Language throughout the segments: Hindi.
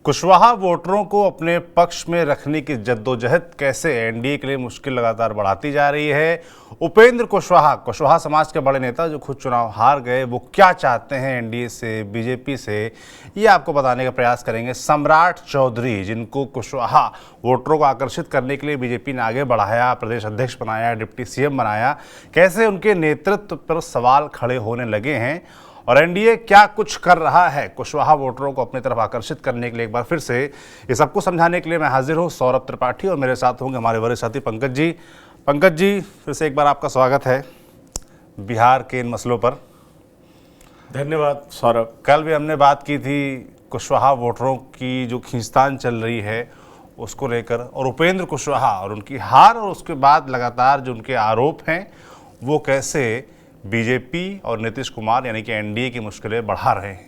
कुशवाहा वोटरों को अपने पक्ष में रखने की जद्दोजहद कैसे एनडीए के लिए मुश्किल लगातार बढ़ाती जा रही है। उपेंद्र कुशवाहा समाज के बड़े नेता जो खुद चुनाव हार गए, वो क्या चाहते हैं एनडीए से, बीजेपी से, ये आपको बताने का प्रयास करेंगे। सम्राट चौधरी, जिनको कुशवाहा वोटरों को आकर्षित करने के लिए बीजेपी ने आगे बढ़ाया, प्रदेश अध्यक्ष बनाया, डिप्टी सीएम बनाया, कैसे उनके नेतृत्व पर सवाल खड़े होने लगे हैं और एनडीए क्या कुछ कर रहा है कुशवाहा वोटरों को अपनी तरफ आकर्षित करने के लिए। एक बार फिर से ये सबको समझाने के लिए मैं हाजिर हूँ सौरभ त्रिपाठी और मेरे साथ होंगे हमारे वरिष्ठ साथी पंकज जी। पंकज जी, फिर से एक बार आपका स्वागत है बिहार के इन मसलों पर। धन्यवाद सौरभ। कल भी हमने बात की थी कुशवाहा वोटरों की जो खींचतान चल रही है उसको लेकर, और उपेंद्र कुशवाहा और उनकी हार और उसके बाद लगातार जो उनके आरोप हैं वो कैसे बीजेपी और नीतीश कुमार यानी कि एनडीए की मुश्किलें बढ़ा रहे हैं।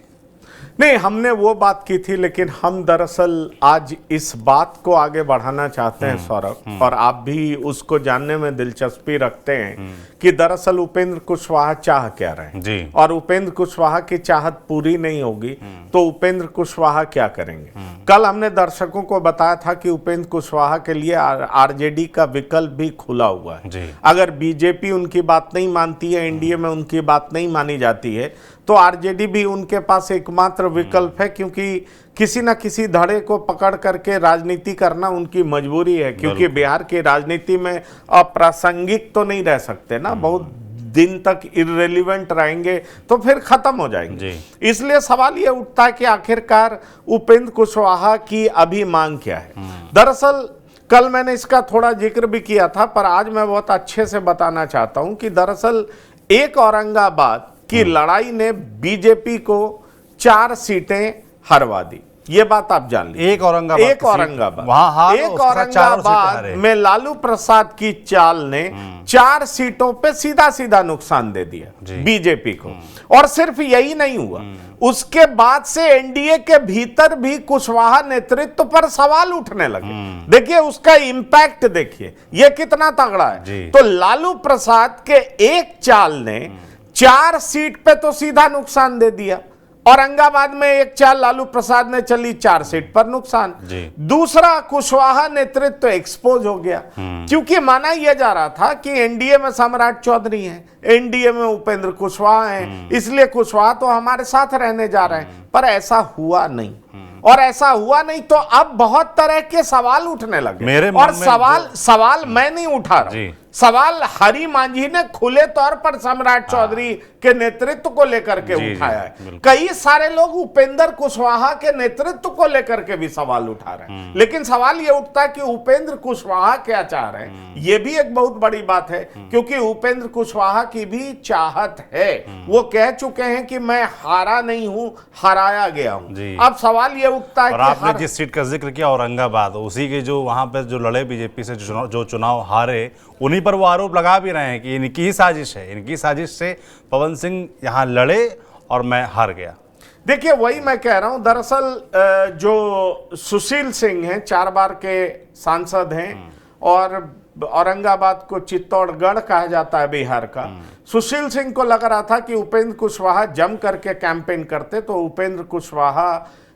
नहीं, हमने वो बात की थी, लेकिन हम दरअसल आज इस बात को आगे बढ़ाना चाहते हैं सौरभ, और आप भी उसको जानने में दिलचस्पी रखते हैं कि दरअसल उपेंद्र कुशवाहा चाह क्या रहे हैं जी। और उपेंद्र कुशवाहा की चाहत पूरी नहीं होगी तो उपेंद्र कुशवाहा क्या करेंगे। कल हमने दर्शकों को बताया था कि उपेंद्र कुशवाहा के लिए आरजेडी का विकल्प भी खुला हुआ है जी। अगर बीजेपी उनकी बात नहीं मानती है, एनडीए में उनकी बात नहीं मानी जाती है, तो आरजेडी भी उनके पास एकमात्र विकल्प है, क्योंकि किसी न किसी धड़े को पकड़ करके राजनीति करना उनकी मजबूरी है, क्योंकि बिहार की राजनीति में अप्रासंगिक तो नहीं रह सकते ना, बहुत दिन तक इररिलेवेंट रहेंगे तो फिर खत्म हो जाएंगे। इसलिए सवाल ये उठता है कि आखिरकार उपेंद्र कुशवाहा की अभी मांग क्या है। दरअसल कल मैंने इसका थोड़ा जिक्र भी किया था, पर आज मैं बहुत अच्छे से बताना चाहता हूं कि दरअसल एक औरंगाबाद की लड़ाई ने बीजेपी को 4 सीटें हरवा दी। ये बात आप जान लीजिए। एक औरंगाबाद में लालू प्रसाद की चाल ने 4 सीटों पे सीधा सीधा नुकसान दे दिया बीजेपी को। और सिर्फ यही नहीं हुआ, उसके बाद से एनडीए के भीतर भी कुशवाहा नेतृत्व पर सवाल उठने लगे। देखिए उसका इंपैक्ट, देखिए ये कितना तगड़ा है। तो लालू प्रसाद के एक चाल ने 4 सीट पे तो सीधा नुकसान दे दिया, औरंगाबाद में एक चाल लालू प्रसाद ने चली, 4 सीट पर नुकसान। दूसरा, कुशवाहा नेतृत्व एक्सपोज हो गया, क्योंकि माना यह जा रहा था कि एनडीए में सम्राट चौधरी हैं, एनडीए में उपेंद्र कुशवाहा हैं, इसलिए कुशवाहा तो हमारे साथ रहने जा रहे हैं, पर ऐसा हुआ नहीं। और ऐसा हुआ नहीं तो अब बहुत तरह के सवाल उठने लगे। और सवाल मैं नहीं उठा रहा हूं, सवाल हरी मांझी ने खुले तौर पर सम्राट चौधरी के नेतृत्व को लेकर के उठाया है। कई सारे लोग उपेंद्र कुशवाहा के नेतृत्व को लेकर के भी सवाल उठा रहे हैं, लेकिन सवाल यह उठता है कि उपेंद्र कुशवाहा क्या चाह रहे हैं। यह भी एक बहुत बड़ी बात है, क्योंकि उपेंद्र कुशवाहा की भी चाहत है। वो कह चुके हैं कि मैं हारा नहीं हूं, हराया गया हूं। अब सवाल यह उठता है और आपने जिस सीट का जिक्र किया औरंगाबाद, उसी के जो वहां पर जो लड़े बीजेपी से जो चुनाव हारे, उन्हीं पर वो आरोप लगा भी रहे हैं कि इनकी ही साजिश है, इनकी साजिश से पवन सिंह यहां लड़े और मैं हार गया। देखिए वही मैं कह रहा हूं, दरअसल जो सुशील सिंह हैं, 4 बार के सांसद हैं और औरंगाबाद को चित्तौड़गढ़ कहा जाता है बिहार का। सुशील सिंह को लग रहा था कि उपेंद्र कुशवाहा जम करके कैंपेन करते तो उपेंद्र कुशवाहा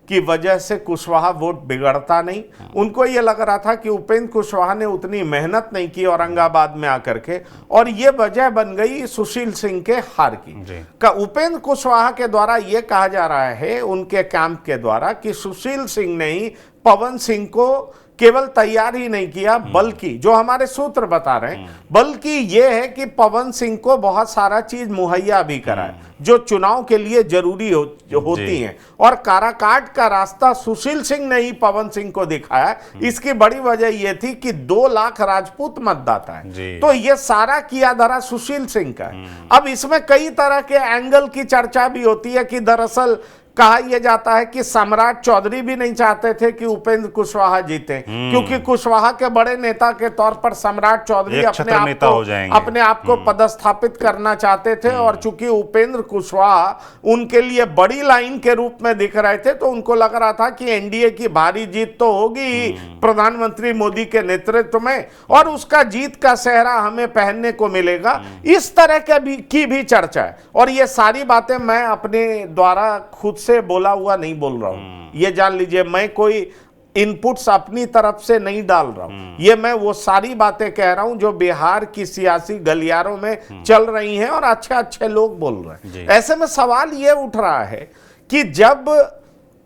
की वजह से कुशवाहा वोट बिगड़ता नहीं। उनको यह लग रहा था कि उपेंद्र कुशवाहा ने उतनी मेहनत नहीं की औरंगाबाद में आकर के, और यह वजह बन गई सुशील सिंह के हार की। उपेंद्र कुशवाहा के द्वारा यह कहा जा रहा है उनके कैंप के द्वारा कि सुशील सिंह ने ही पवन सिंह को केवल तैयार ही नहीं किया, बल्कि जो हमारे सूत्र बता रहे हैं, बल्कि यह है कि पवन सिंह को बहुत सारा चीज मुहैया भी कराए जो चुनाव के लिए जरूरी होती हैं। और काराकाट का रास्ता सुशील सिंह ने ही पवन सिंह को दिखाया। इसकी बड़ी वजह यह थी कि 2 लाख राजपूत मतदाता है, तो यह सारा किया धरा सुशील सिंह का है। अब इसमें कई तरह के एंगल की चर्चा भी होती है कि दरअसल कहा यह जाता है कि सम्राट चौधरी भी नहीं चाहते थे कि उपेंद्र कुशवाहा जीते, क्योंकि कुशवाहा के बड़े नेता के तौर पर सम्राट चौधरी अपने आप को पदस्थापित करना चाहते थे। और चूंकि उपेंद्र कुशवाहा उनके लिए बड़ी लाइन के रूप में दिख रहे थे, तो उनको लग रहा था कि एनडीए की भारी जीत तो होगी प्रधानमंत्री मोदी के नेतृत्व में, और उसका जीत का सेहरा हमें पहनने को मिलेगा। इस तरह की भी चर्चा है, और ये सारी बातें मैं अपने द्वारा खुद से बोला हुआ नहीं बोल रहा हूं, ये जान लीजिए। मैं कोई इनपुट्स अपनी तरफ से नहीं डाल रहा हूं, ये मैं वो सारी बातें कह रहा हूं जो बिहार की सियासी गलियारों में चल रही हैं और अच्छे अच्छे लोग बोल रहे हैं। ऐसे में सवाल ये उठ रहा है कि जब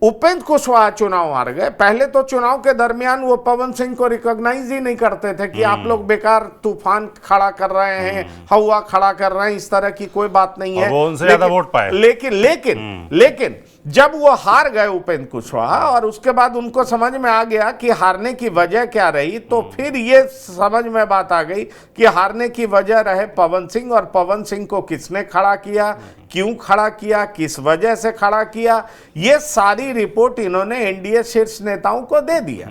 उपेंद्र कुशवाहा चुनाव हार गए, पहले तो चुनाव के दरमियान वो पवन सिंह को रिकॉग्नाइज ही नहीं करते थे कि आप लोग बेकार तूफान खड़ा कर रहे हैं, हवा खड़ा कर रहे हैं, इस तरह की कोई बात नहीं है। वो उनसे ज्यादा वोट पाए। लेकिन जब वो हार गए उपेंद्र कुशवाहा और उसके बाद उनको समझ में आ गया कि हारने की वजह क्या रही, तो फिर ये समझ में बात आ गई कि हारने की वजह रहे पवन सिंह, और पवन सिंह को किसने खड़ा किया, क्यों खड़ा किया, किस वजह से खड़ा किया, ये सारी रिपोर्ट इन्होंने एनडीए शीर्ष नेताओं को दे दिया।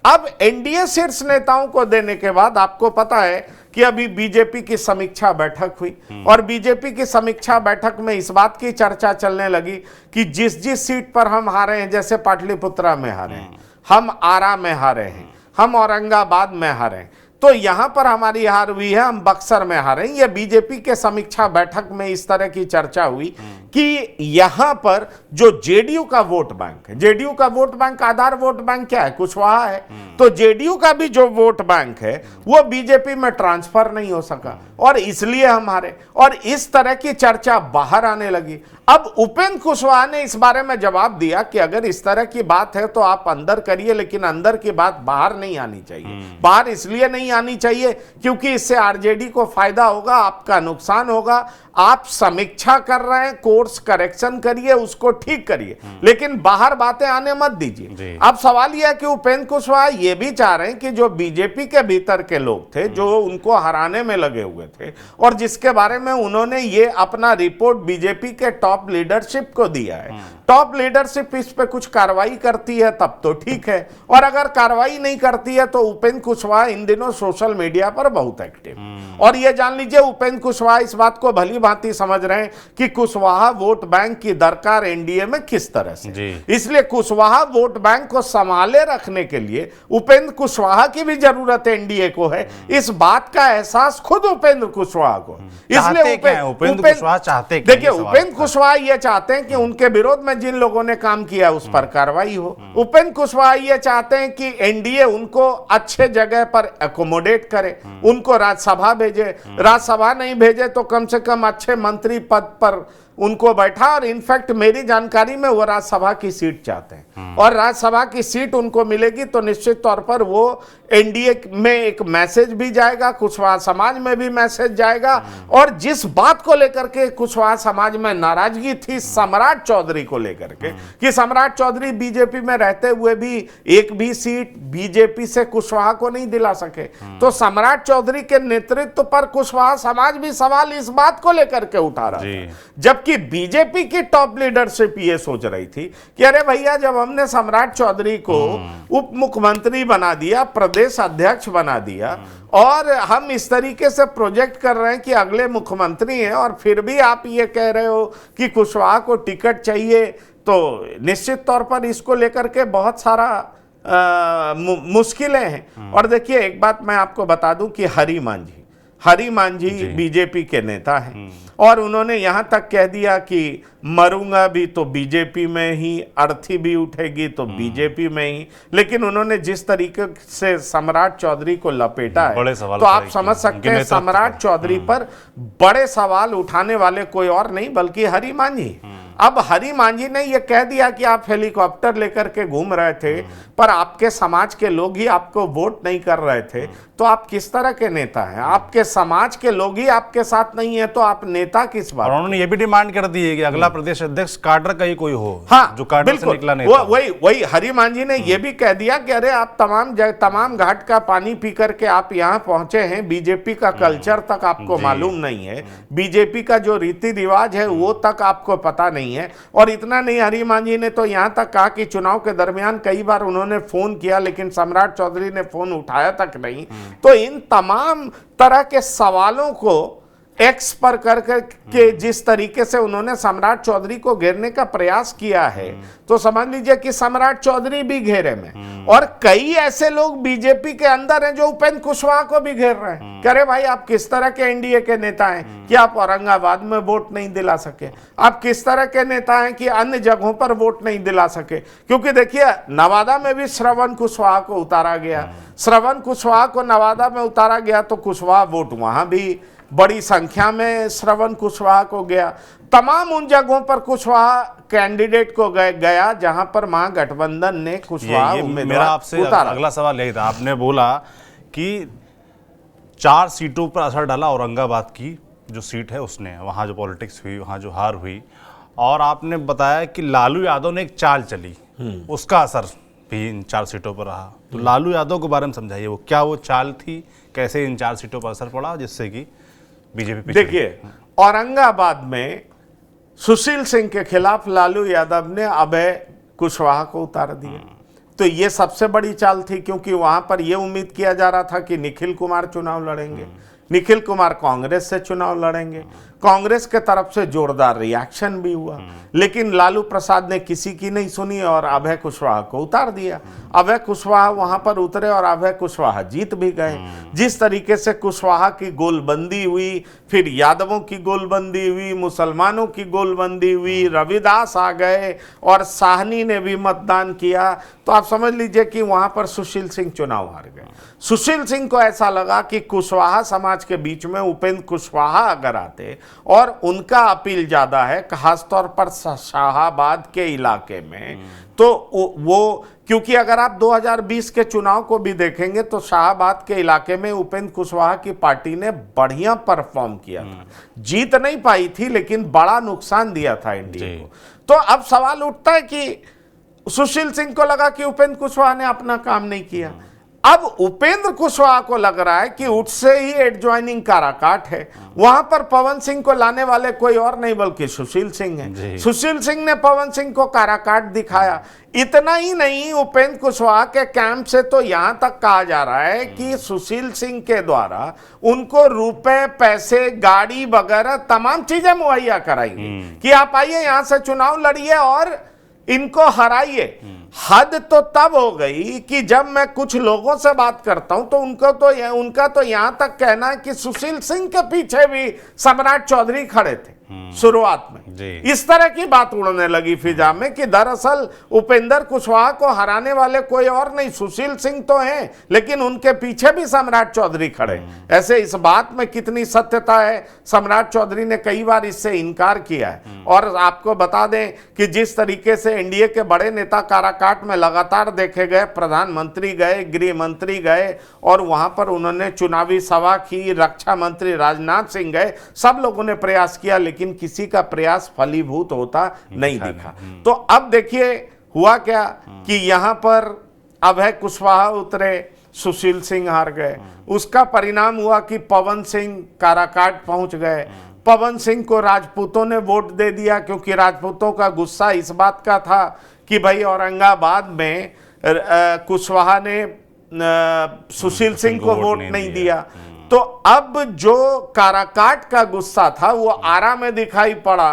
अब एनडीए शीर्ष नेताओं को देने के बाद आपको पता है कि अभी बीजेपी की समीक्षा बैठक हुई, और बीजेपी की समीक्षा बैठक में इस बात की चर्चा चलने लगी कि जिस जिस सीट पर हम हारे हैं, जैसे पाटलिपुत्रा में हारे हैं, हम आरा में हारे हैं, हम औरंगाबाद में हारे हैं, तो यहां पर हमारी हार हुई है, हम बक्सर में हारे हैं। ये बीजेपी के समीक्षा बैठक में इस तरह की चर्चा हुई कि यहां पर जो जेडीयू का वोट बैंक है, जेडीयू का वोट बैंक, आधार वोट बैंक क्या है, कुशवाहा है, तो जेडीयू का भी जो वोट बैंक है वो बीजेपी में ट्रांसफर नहीं हो सका और इसलिए हम हारे, और इस तरह की चर्चा बाहर आने लगी। अब उपेंद्र कुशवाहा ने इस बारे में जवाब दिया कि अगर इस तरह की बात है तो आप अंदर करिए, लेकिन अंदर की बात बाहर नहीं आनी चाहिए। बाहर इसलिए नहीं आनी चाहिए क्योंकि इससे आरजेडी को फायदा होगा, आपका नुकसान होगा। आप समीक्षा कर रहे हैं, कोर्स करेक्शन करिए, उसको ठीक करिए, लेकिन बाहर बातें आने मत दीजिए। अब सवाल यह है कि उपेंद्र कुशवाहा ये भी चाह रहे हैं कि जो बीजेपी के भीतर के लोग थे, जो उनको हराने में लगे हुए थे और जिसके बारे में उन्होंने ये अपना रिपोर्ट बीजेपी के टॉप लीडरशिप को दिया है, टॉप लीडरशिप इस पे कुछ कार्रवाई करती है तब तो ठीक है, और अगर कार्रवाई नहीं करती है तो उपेंद्र कुशवाहा इन दिनों सोशल मीडिया पर बहुत एक्टिव, और ये जान लीजिए उपेंद्र कुशवाहा इस बात को भली भांति समझ रहे हैं कि कुशवाहा वोट बैंक की दरकार एनडीए में किस तरह से, इसलिए कुशवाहा वोट बैंक को संभाले रखने के लिए उपेंद्र कुशवाहा की भी जरूरत एनडीए को है। इस बात का एहसास खुद उपेंद्र कुशवाहा को, इसलिए उपेंद्र कुशवाहा चाहते, देखिए उपेंद्र कुशवाहा ये चाहते हैं कि उनके विरोध में जिन लोगों ने काम किया उस पर कार्रवाई हो। उपेंद्र कुशवाहा ये चाहते हैं कि एनडीए उनको अच्छे जगह पर एकोमोडेट करे, उनको राज्यसभा भेजे, राज्यसभा नहीं भेजे तो कम से कम अच्छे मंत्री पद पर उनको बैठा, और इनफैक्ट मेरी जानकारी में वो राज्यसभा की सीट चाहते हैं, और राज्यसभा की सीट उनको मिलेगी तो निश्चित तौर पर वो एनडीए में एक मैसेज भी जाएगा, कुशवाहा समाज में भी मैसेज जाएगा। और जिस बात को लेकर के कुशवाहा समाज में नाराजगी थी सम्राट चौधरी को लेकर के, कि सम्राट चौधरी बीजेपी में रहते हुए भी एक भी सीट बीजेपी से कुशवाहा को नहीं दिला सके, तो सम्राट चौधरी के नेतृत्व पर कुशवाहा समाज भी सवाल इस बात को लेकर के उठा रहा था, जबकि बीजेपी की टॉप लीडरशिप ये सोच रही थी कि अरे भैया जब हमने सम्राट चौधरी को उप मुख्यमंत्री बना दिया, प्रदेश अध्यक्ष बना दिया, और हम इस तरीके से प्रोजेक्ट कर रहे हैं कि अगले मुख्यमंत्री हैं, और फिर भी आप ये कह रहे हो कि कुशवाहा को टिकट चाहिए, तो निश्चित तौर पर इसको लेकर के बहुत सारा मुश्किलें हैं। और देखिए एक बात मैं आपको बता दूं कि हरि मांझी बीजेपी के नेता हैं, और उन्होंने यहां तक कह दिया कि मरूंगा भी तो बीजेपी में ही, अर्थी भी उठेगी तो बीजेपी में ही। लेकिन उन्होंने जिस तरीके से सम्राट चौधरी को लपेटा है तो आप समझ सकते हैं सम्राट चौधरी पर बड़े सवाल उठाने वाले कोई और नहीं बल्कि हरि मांझी। अब हरि मांझी ने यह कह दिया कि आप हेलीकॉप्टर लेकर के घूम रहे थे, पर आपके समाज के लोग ही आपको वोट नहीं कर रहे थे, तो आप किस तरह के नेता हैं? आपके समाज के लोग ही आपके साथ नहीं है तो आप नेता किस बात? और उन्होंने ये भी डिमांड कर दी है कि अगला प्रदेश अध्यक्ष काडर का ही कोई हो, हाँ, जो काडर से निकला नेता। वही हरि मांझी ने ये भी कह दिया कि अरे आप तमाम घाट का पानी पी करके आप यहाँ पहुंचे हैं, बीजेपी का कल्चर तक आपको मालूम नहीं है, बीजेपी का जो रीति रिवाज है वो तक आपको पता नहीं है। और इतना नहीं, हरि मांझी ने तो यहां तक कहा कि चुनाव के दरमियान कई बार उन्होंने फोन किया लेकिन सम्राट चौधरी ने फोन उठाया तक नहीं। तो इन तमाम तरह के सवालों को एक्स पर कर के जिस तरीके से उन्होंने सम्राट चौधरी को घेरने का प्रयास किया है, तो समझ लीजिए कि सम्राट चौधरी भी घेरे में, और कई ऐसे लोग बीजेपी के अंदर हैं जो उपेंद्र कुशवाहा को भी घेर रहे हैं। कह रहे भाई आप किस तरह के एनडीए के नेता हैं कि आप औरंगाबाद में वोट नहीं दिला सके, आप किस तरह के नेता हैं कि अन्य जगहों पर वोट नहीं दिला सके। क्योंकि देखिए नवादा में भी श्रवण कुशवाहा को उतारा गया, श्रवण कुशवाहा को नवादा में उतारा गया तो कुशवाहा वोट वहां भी बड़ी संख्या में श्रवण कुशवाहा को गया। तमाम उन जगहों पर कुशवाहा कैंडिडेट को गया जहां पर महागठबंधन ने कुशवाहा मेरा आपसे अगला सवाल यही था, आपने बोला कि 4 सीटों पर असर डाला औरंगाबाद की जो सीट है उसने, वहाँ जो पॉलिटिक्स हुई, वहाँ जो हार हुई, और आपने बताया कि लालू यादव ने एक चाल चली, उसका असर भी इन 4 सीटों पर रहा। तो लालू यादव के बारे में समझाइए, वो क्या वो चाल थी, कैसे इन 4 सीटों पर असर पड़ा जिससे कि बीजेपी। देखिए औरंगाबाद में सुशील सिंह के खिलाफ लालू यादव ने अभय कुशवाहा को उतार दिया, तो ये सबसे बड़ी चाल थी, क्योंकि वहां पर यह उम्मीद किया जा रहा था कि निखिल कुमार चुनाव लड़ेंगे, निखिल कुमार कांग्रेस से चुनाव लड़ेंगे, कांग्रेस के तरफ से जोरदार रिएक्शन भी हुआ, लेकिन लालू प्रसाद ने किसी की नहीं सुनी और अभय कुशवाहा को उतार दिया। अभय कुशवाहा वहां पर उतरे और अभय कुशवाहा जीत भी गए। जिस तरीके से कुशवाहा की गोलबंदी हुई, फिर यादवों की गोलबंदी हुई, मुसलमानों की गोलबंदी हुई, रविदास आ गए और साहनी ने भी मतदान किया, तो आप समझ लीजिए कि वहां पर सुशील सिंह चुनाव हार गए। सुशील सिंह को ऐसा लगा कि कुशवाहा समाज के बीच में उपेंद्र कुशवाहा अगर आते, और उनका अपील ज्यादा है खासतौर पर शाहाबाद के इलाके में, तो वो, क्योंकि अगर आप 2020 के चुनाव को भी देखेंगे तो शाहाबाद के इलाके में उपेंद्र कुशवाहा की पार्टी ने बढ़िया परफॉर्म किया था, जीत नहीं पाई थी लेकिन बड़ा नुकसान दिया था एनडीए को। तो अब सवाल उठता है कि सुशील सिंह को लगा कि उपेंद्र कुशवाहा ने अपना काम नहीं किया, अब उपेंद्र कुशवाहा को लग रहा है कि उससे ही एडजॉइनिंग काराकाट है, वहां पर पवन सिंह को लाने वाले कोई और नहीं बल्कि सुशील सिंह है। सुशील सिंह ने पवन सिंह को काराकाट दिखाया। इतना ही नहीं, उपेंद्र कुशवाहा के कैंप से तो यहां तक कहा जा रहा है कि सुशील सिंह के द्वारा उनको रुपए, पैसे, गाड़ी वगैरह तमाम चीजें मुहैया कराई कि आप आइए यहां से चुनाव लड़िए और इनको हराइए। हद तो तब हो गई कि जब मैं कुछ लोगों से बात करता हूं तो उनका तो यहां तक कहना है कि सुशील सिंह के पीछे भी सम्राट चौधरी खड़े थे शुरुआत में। इस तरह की बात उड़ने लगी फिजा में कि दरअसल उपेंद्र कुशवाहा को हराने वाले कोई और नहीं, सुशील सिंह तो हैं लेकिन उनके पीछे भी सम्राट चौधरी खड़े। ऐसे इस बात में कितनी सत्यता है, सम्राट चौधरी ने कई बार इससे इनकार किया है। और आपको बता दें कि जिस तरीके से एनडीए के बड़े नेता काराकाट में लगातार देखे गए, प्रधानमंत्री गए, गृह मंत्री गए और वहां पर उन्होंने चुनावी सभा की, रक्षा मंत्री राजनाथ सिंह गए, सब लोगों ने प्रयास किया लेकिन किसी का प्रयास फलीभूत होता नहीं दिखा। तो अब देखिए हुआ क्या कि यहां पर अभय कुशवाहा उतरे, सुशील सिंह हार गए। उसका परिणाम हुआ कि पवन सिंह काराकाट पहुंच गए। पवन सिंह को राजपूतों ने वोट दे दिया क्योंकि राजपूतों का गुस्सा इस बात का था कि भाई औरंगाबाद में कुशवाहा ने सुशील सिंह को वोट नहीं दिया। तो अब जो काराकाट का गुस्सा था वो आरा में दिखाई पड़ा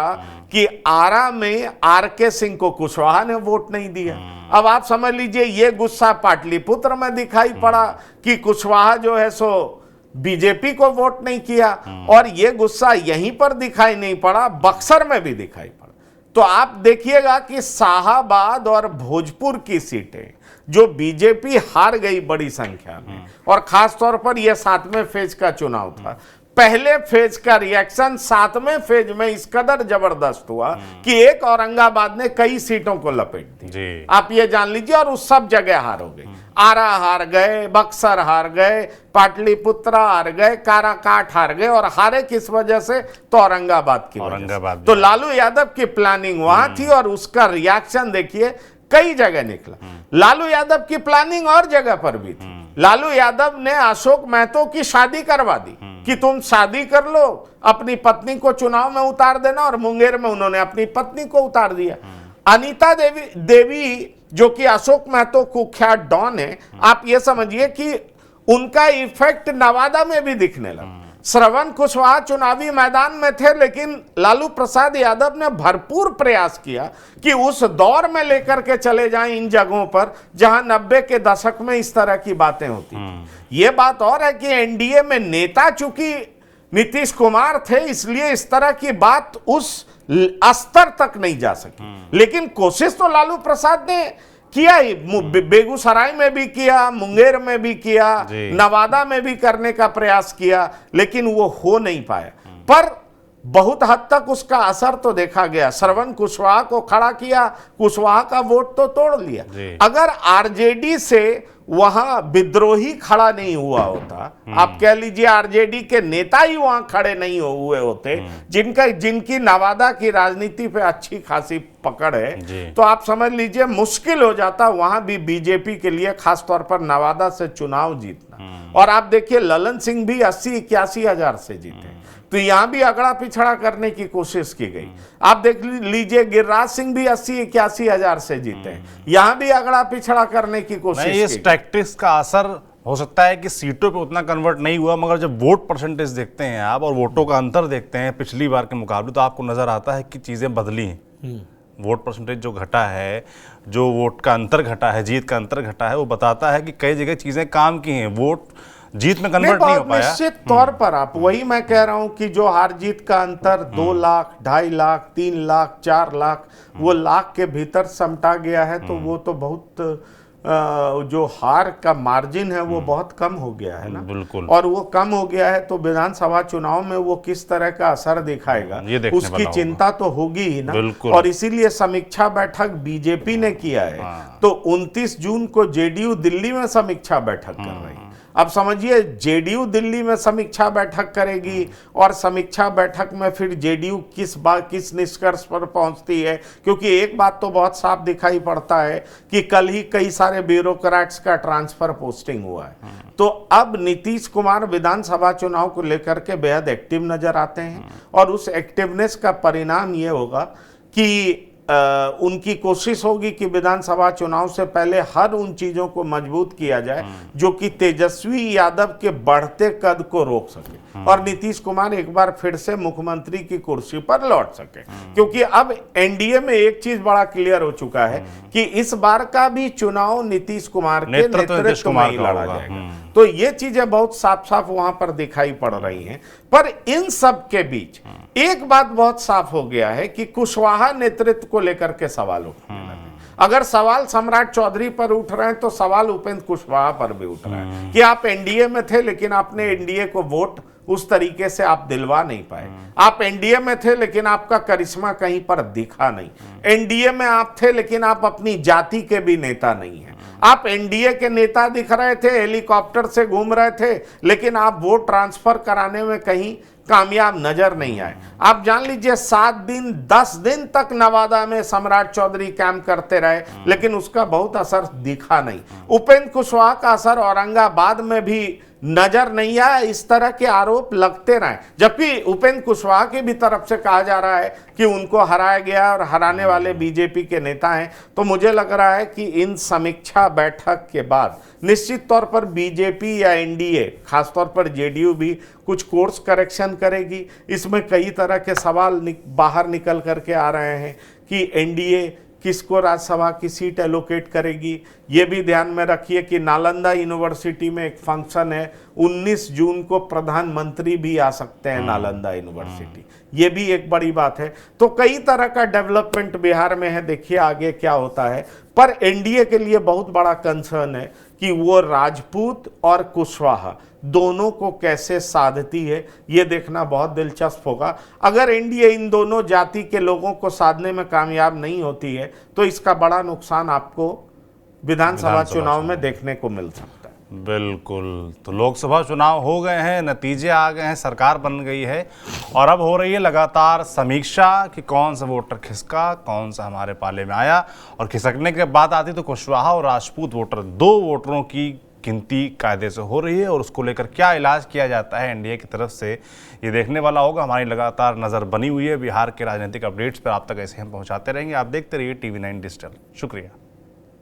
कि आरा में आरके सिंह को कुशवाहा ने वोट नहीं दिया। अब आप समझ लीजिए ये गुस्सा पाटलिपुत्र में दिखाई पड़ा कि कुशवाहा जो है सो बीजेपी को वोट नहीं किया, और ये गुस्सा यहीं पर दिखाई नहीं पड़ा, बक्सर में भी दिखाई पड़ा। तो आप देखिएगा कि शाहाबाद और भोजपुर की सीटें जो बीजेपी हार गई बड़ी संख्या में, और खास तौर पर यह 7वें फेज का चुनाव था। पहले फेज का रिएक्शन 7वें फेज में इस कदर जबरदस्त हुआ कि एक औरंगाबाद ने कई सीटों को लपेट दी, आप ये जान लीजिए, और उस सब जगह हार हो गई। आरा हार गए, बक्सर हार गए, पाटलिपुत्र हार गए, काराकाट हार गए, और हारे किस वजह से? तो औरंगाबाद की वजह से। तो लालू यादव की प्लानिंग वहां थी और उसका रिएक्शन देखिए कई जगह निकला। लालू यादव की प्लानिंग और जगह पर भी थी। लालू यादव ने अशोक महतो की शादी करवा दी कि तुम शादी कर लो, अपनी पत्नी को चुनाव में उतार देना, और मुंगेर में उन्होंने अपनी पत्नी को उतार दिया। अनीता देवी जो कि अशोक महतो कुख्यात डॉन है, आप ये समझिए कि उनका इफेक्ट नवादा में भी दिखने लगा। श्रवण कुशवाहा चुनावी मैदान में थे, लेकिन लालू प्रसाद यादव ने भरपूर प्रयास किया कि उस दौर में लेकर के चले जाएं इन जगहों पर जहां 90 के दशक में इस तरह की बातें होती थी। ये बात और है कि एनडीए में नेता चूंकि नीतीश कुमार थे, इसलिए इस तरह की बात उस स्तर तक नहीं जा सकी, लेकिन कोशिश तो लालू प्रसाद ने किया ही। बेगूसराय में भी किया, मुंगेर में भी किया, नवादा में भी करने का प्रयास किया, लेकिन वो हो नहीं पाया। पर बहुत हद तक उसका असर तो देखा गया। श्रवण कुशवाहा को खड़ा किया, कुशवाहा का वोट तो तोड़ लिया। अगर आरजेडी से वहां विद्रोही खड़ा नहीं हुआ होता, आप कह लीजिए आरजेडी के नेता ही वहां खड़े नहीं हुए होते, जिनकी नवादा की राजनीति पे अच्छी खासी पकड़ है, तो आप समझ लीजिए मुश्किल हो जाता वहां भी बीजेपी के लिए, खासतौर पर नवादा से चुनाव जीतना। और आप देखिए ललन सिंह भी 80-81 हजार से जीते, तो यहां भी अगड़ा पिछड़ा करने की कोशिश की गई। आप देख लीजिए गिरिराज सिंह भी 80-81 हजार से जीते, यहां भी अगड़ा पिछड़ा करने की कोशिश की। इस टैक्टिक्स का असर हो सकता है कि सीटों पे उतना कन्वर्ट नहीं हुआ, मगर जब वोट परसेंटेज देखते हैं आप और वोटों का अंतर देखते हैं पिछली बार के मुकाबले, तो आपको नजर आता है कि चीजें बदली हैं। वोट परसेंटेज जो घटा है, जो वोट का अंतर घटा है, जीत का अंतर घटा है, वो बताता है कि कई जगह चीजें काम की हैं। वोट जीत में कन्वर्ट नहीं हो पाया। निश्चित तौर पर आप वही मैं कह रहा हूं कि जो हार जीत का अंतर 2 लाख, 2.5 लाख, 3 लाख, 4 लाख, वो लाख के भीतर समटा गया है, तो वो तो बहुत जो हार का मार्जिन है वो बहुत कम हो गया है ना। बिल्कुल। और वो कम हो गया है तो विधानसभा चुनाव में वो किस तरह का असर दिखाएगा, उसकी चिंता तो होगी ही ना। और इसीलिए समीक्षा बैठक बीजेपी ने किया है, तो 29 जून को जेडीयू दिल्ली में समीक्षा बैठक कर रही है। अब समझिए जेडीयू दिल्ली में समीक्षा बैठक करेगी, और समीक्षा बैठक में फिर जेडीयू किस निष्कर्ष पर पहुंचती है, क्योंकि एक बात तो बहुत साफ दिखाई पड़ता है कि कल ही कई सारे ब्यूरोक्रेट्स का ट्रांसफर पोस्टिंग हुआ है। तो अब नीतीश कुमार विधानसभा चुनाव को लेकर के बेहद एक्टिव नजर आते हैं, और उस एक्टिवनेस का परिणाम ये होगा कि उनकी कोशिश होगी कि विधानसभा चुनाव से पहले हर उन चीजों को मजबूत किया जाए जो कि तेजस्वी यादव के बढ़ते कद को रोक सके, और नीतीश कुमार एक बार फिर से मुख्यमंत्री की कुर्सी पर लौट सके। क्योंकि अब एनडीए में एक चीज बड़ा क्लियर हो चुका है कि इस बार का भी चुनाव नीतीश कुमार के नेतृत्व में ही लड़ा जाएगा। तो ये चीजें बहुत साफ साफ वहां पर दिखाई पड़ रही हैं। पर इन सब के बीच एक बात बहुत साफ हो गया है कि कुशवाहा नेतृत्व को लेकर के सवाल उठने लगे। अगर सवाल सम्राट चौधरी पर उठ रहे हैं, तो सवाल उपेंद्र कुशवाहा पर भी उठ रहा है कि आप एनडीए में थे, लेकिन आपने एनडीए को वोट उस तरीके से आप दिलवा नहीं पाए। आप एनडीए में थे, लेकिन आपका करिश्मा कहीं पर दिखा नहीं। एनडीए में आप थे, लेकिन आप अपनी जाति के भी नेता नहीं हैं। आप एनडीए के नेता दिख रहे थे, हेलीकॉप्टर से घूम रहे थे, लेकिन आप वोट ट्रांसफर कराने में कहीं कामयाब नजर नहीं आए। आप जान लीजिए 7 दिन 10 दिन तक नवादा में सम्राट चौधरी कैंप करते रहे, लेकिन उसका बहुत असर दिखा नहीं। उपेंद्र कुशवाहा का असर औरंगाबाद में भी नजर नहीं आया। इस तरह के आरोप लगते रहे, जबकि उपेंद्र कुशवाहा की भी तरफ से कहा जा रहा है कि उनको हराया गया और हराने वाले बीजेपी के नेता हैं। तो मुझे लग रहा है कि इन समीक्षा बैठक के बाद निश्चित तौर पर बीजेपी या एनडीए, खासतौर पर जेडीयू भी कुछ कोर्स करेक्शन करेगी। इसमें कई तरह के सवाल बाहर निकल करके आ रहे हैं कि एनडीए किसको राज्यसभा की सीट एलोकेट करेगी। ये भी ध्यान में रखिए कि नालंदा यूनिवर्सिटी में एक फंक्शन है, 19 जून को प्रधानमंत्री भी आ सकते हैं नालंदा यूनिवर्सिटी। ये भी एक बड़ी बात है। तो कई तरह का डेवलपमेंट बिहार में है, देखिए आगे क्या होता है। पर एनडीए के लिए बहुत बड़ा कंसर्न है कि वो राजपूत और कुशवाहा दोनों को कैसे साधती है, ये देखना बहुत दिलचस्प होगा। अगर एनडीए इन दोनों जाति के लोगों को साधने में कामयाब नहीं होती है, तो इसका बड़ा नुकसान आपको विधानसभा चुनाव में देखने को मिल सकता है। बिल्कुल। तो लोकसभा चुनाव हो गए हैं, नतीजे आ गए हैं, सरकार बन गई है, और अब हो रही है लगातार समीक्षा कि कौन सा वोटर खिसका, कौन सा हमारे पाले में आया। और खिसकने के बाद आती तो कुशवाहा और राजपूत वोटर, 2 वोटरों की गिनती कायदे से हो रही है, और उसको लेकर क्या इलाज किया जाता है एनडीए की तरफ से, ये देखने वाला होगा। हमारी लगातार नज़र बनी हुई है बिहार के राजनीतिक अपडेट्स पर, आप तक ऐसे हम पहुंचाते रहेंगे। आप देखते रहिए TV9 डिजिटल। शुक्रिया।